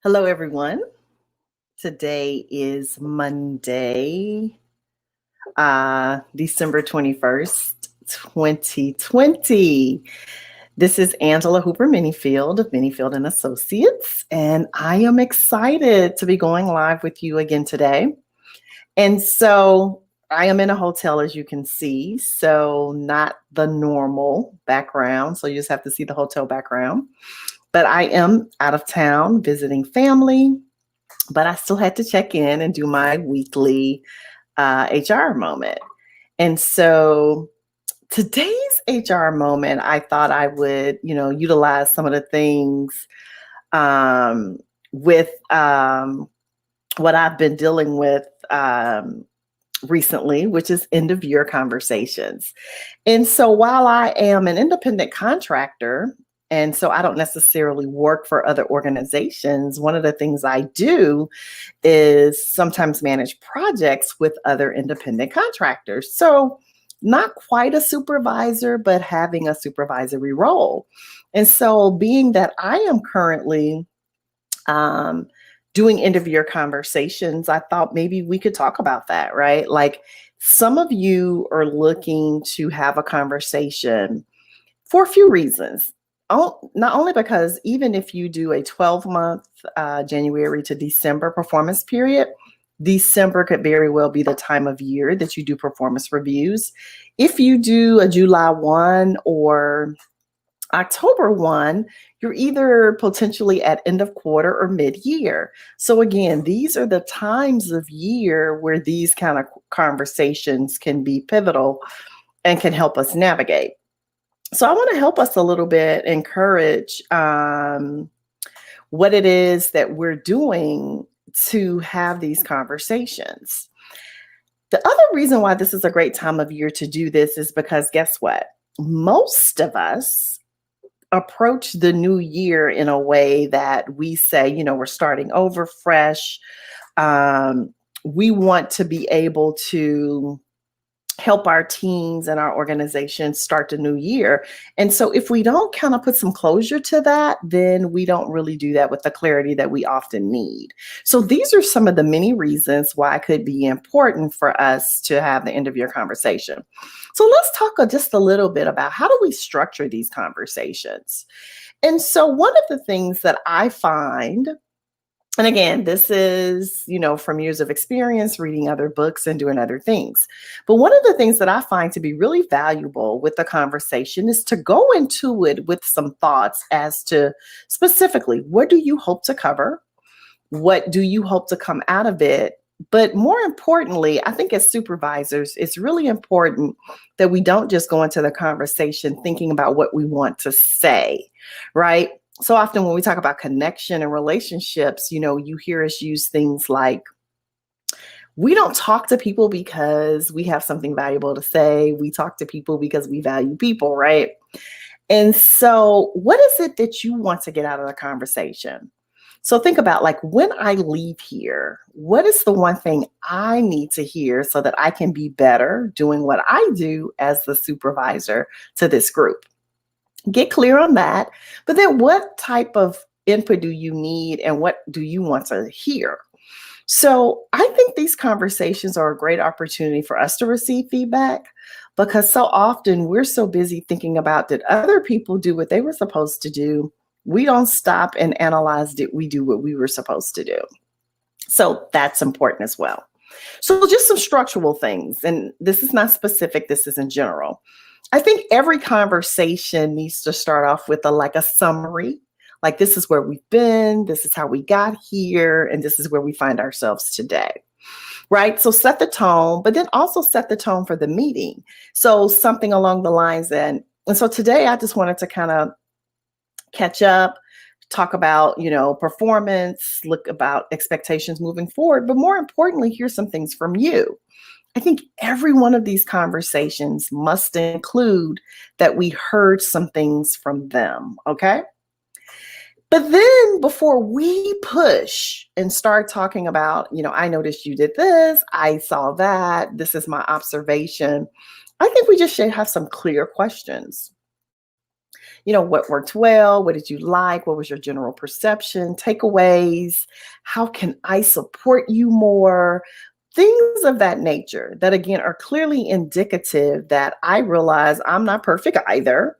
Hello, everyone. Today is Monday, December 21st, 2020. This is Angela Hooper-Menifield of Menifield and Associates, and I am excited to be going live with you again today. And so I am in a hotel, as you can see, so not the normal background. So you just have to see the hotel background. But I am out of town visiting family, but I still had to check in and do my weekly HR moment. And so today's HR moment, I thought I would, utilize some of the things with what I've been dealing with recently, which is end of year conversations. And so while I am an independent contractor, and so I don't necessarily work for other organizations, one of the things I do is sometimes manage projects with other independent contractors. So not quite a supervisor, but having a supervisory role. And so being that I am currently doing end of year conversations, I thought maybe we could talk about that, right? Like some of you are looking to have a conversation for a few reasons. Not only because even if you do a 12-month January to December performance period, December could very well be the time of year that you do performance reviews. If you do a July 1 or October 1, you're either potentially at end of quarter or mid-year. So again, these are the times of year where these kind of conversations can be pivotal and can help us navigate. So I want to help us a little bit encourage what it is that we're doing to have these conversations. The other reason why this is a great time of year to do this is because guess what? Most of us approach the new year in a way that we say, we're starting over fresh. We want to be able to help our teams and our organizations start the new year. And so if we don't kind of put some closure to that, then we don't really do that with the clarity that we often need. So these are some of the many reasons why it could be important for us to have the end of year conversation. So let's talk just a little bit about how do we structure these conversations. And so one of the things that I find, and again, this is, from years of experience, reading other books and doing other things. But one of the things that I find to be really valuable with the conversation is to go into it with some thoughts as to specifically, what do you hope to cover? What do you hope to come out of it? But more importantly, I think as supervisors, it's really important that we don't just go into the conversation thinking about what we want to say, right? So often when we talk about connection and relationships, you hear us use things like, we don't talk to people because we have something valuable to say. We talk to people because we value people, right? And so what is it that you want to get out of the conversation? So think about like when I leave here, what is the one thing I need to hear so that I can be better doing what I do as the supervisor to this group? Get clear on that. But then what type of input do you need and what do you want to hear? So I think these conversations are a great opportunity for us to receive feedback because so often we're so busy thinking about did other people do what they were supposed to do? We don't stop and analyze did we do what we were supposed to do? So that's important as well. So just some structural things, and this is not specific, this is in general. I think every conversation needs to start off with a summary, like this is where we've been, this is how we got here, and this is where we find ourselves today, right? So set the tone, but then also set the tone for the meeting. So something along the lines and so today I just wanted to kind of catch up, talk about, performance, look about expectations moving forward, but more importantly, hear some things from you. I think every one of these conversations must include that we heard some things from them, okay? But then before we push and start talking about, I noticed you did this, I saw that, this is my observation, I think we just should have some clear questions. What worked well? What did you like? What was your general perception? Takeaways? How can I support you more? Things of that nature that, again, are clearly indicative that I realize I'm not perfect either.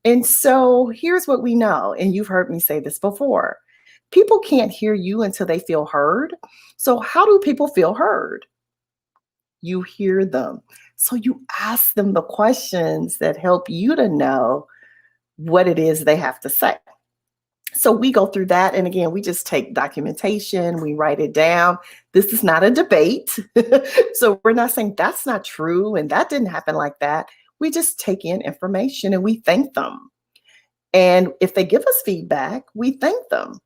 And so here's what we know, and you've heard me say this before. People can't hear you until they feel heard. So how do people feel heard? You hear them. So you ask them the questions that help you to know what it is they have to say. So we go through that. And again, we just take documentation, we write it down. This is not a debate. So we're not saying that's not true and that didn't happen like that. We just take in information and we thank them. And if they give us feedback, we thank them.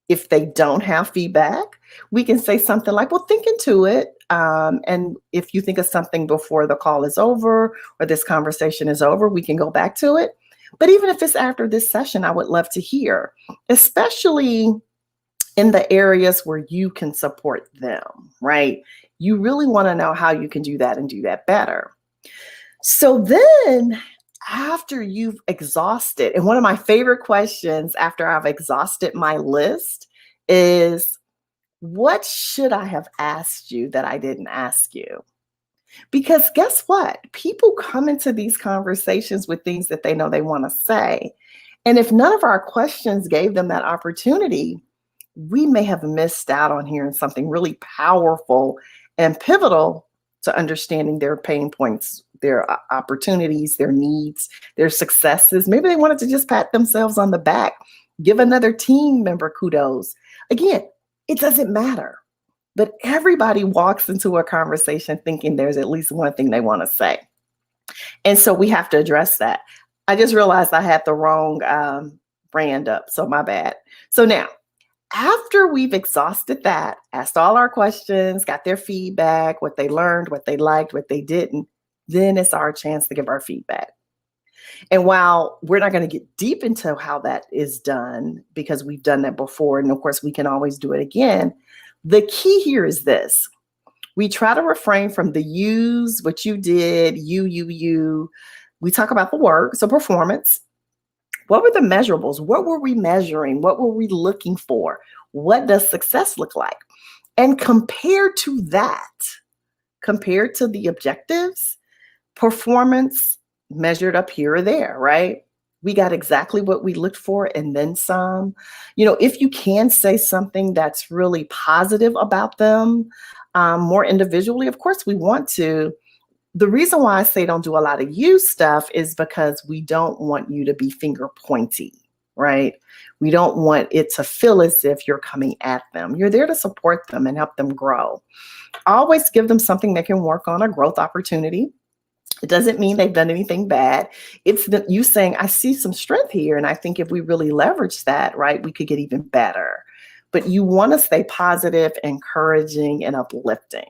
If they don't have feedback, we can say something like, well, think into it. And if you think of something before the call is over or this conversation is over, we can go back to it. But even if it's after this session, I would love to hear, especially in the areas where you can support them, right? You really want to know how you can do that and do that better. So then after you've exhausted, and one of my favorite questions after I've exhausted my list is, what should I have asked you that I didn't ask you? Because guess what? People come into these conversations with things that they know they want to say. And if none of our questions gave them that opportunity, we may have missed out on hearing something really powerful and pivotal to understanding their pain points, their opportunities, their needs, their successes. Maybe they wanted to just pat themselves on the back, give another team member kudos. Again, it doesn't matter. But everybody walks into a conversation thinking there's at least one thing they want to say. And so we have to address that. I just realized I had the wrong brand up, so my bad. So now, after we've exhausted that, asked all our questions, got their feedback, what they learned, what they liked, what they didn't, then it's our chance to give our feedback. And while we're not going to get deep into how that is done, because we've done that before, and of course we can always do it again, the key here is this. We try to refrain from the you's, what you did, you. We talk about the work, so performance. What were the measurables? What were we measuring? What were we looking for? What does success look like? And compared to that, compared to the objectives, performance measured up here or there, right? We got exactly what we looked for and then some. If you can say something that's really positive about them, more individually, of course we want to. The reason why I say don't do a lot of you stuff is because we don't want you to be finger pointy, right? We don't want it to feel as if you're coming at them. You're there to support them and help them grow. Always give them something they can work on, a growth opportunity. It doesn't mean they've done anything bad. It's you saying, I see some strength here, and I think if we really leverage that, right, we could get even better. But you want to stay positive, encouraging, and uplifting.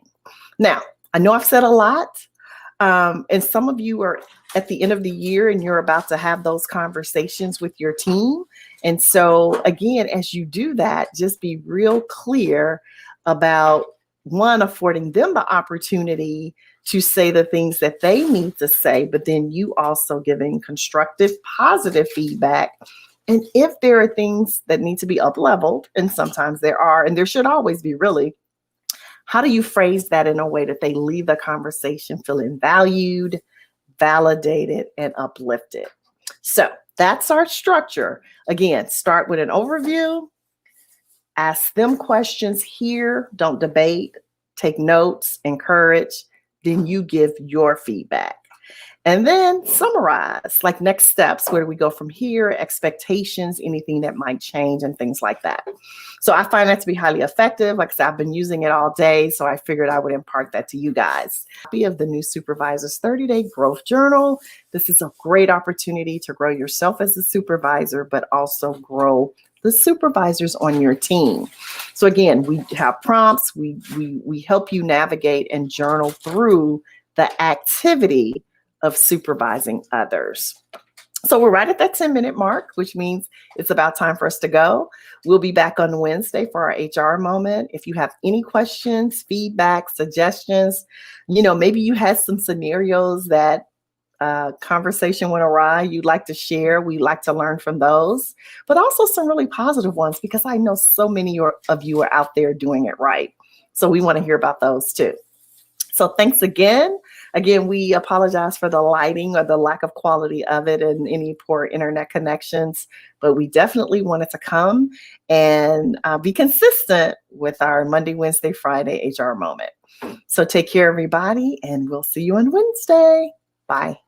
Now, I know I've said a lot, and some of you are at the end of the year and you're about to have those conversations with your team. And so, again, as you do that, just be real clear about, one, affording them the opportunity to say the things that they need to say, but then you also giving constructive, positive feedback. And if there are things that need to be up-leveled, and sometimes there are, and there should always be really, how do you phrase that in a way that they leave the conversation feeling valued, validated, and uplifted? So that's our structure. Again, start with an overview, ask them questions here, don't debate, take notes, encourage, then you give your feedback. And then summarize, like next steps, where do we go from here, expectations, anything that might change and things like that. So I find that to be highly effective. Like I said, I've been using it all day, so I figured I would impart that to you guys. Copy of the new Supervisor's 30-Day Growth Journal. This is a great opportunity to grow yourself as a supervisor, but also grow the supervisors on your team. So again, we have prompts, we help you navigate and journal through the activity of supervising others. So we're right at that 10-minute mark, which means it's about time for us to go. We'll be back on Wednesday for our HR moment. If you have any questions, feedback, suggestions, maybe you had some scenarios that conversation went awry, you'd like to share, we'd like to learn from those, but also some really positive ones because I know so many of you are out there doing it right. So we want to hear about those too. So thanks again. Again, we apologize for the lighting or the lack of quality of it and any poor internet connections, but we definitely wanted to come and be consistent with our Monday, Wednesday, Friday HR moment. So take care, everybody, and we'll see you on Wednesday. Bye.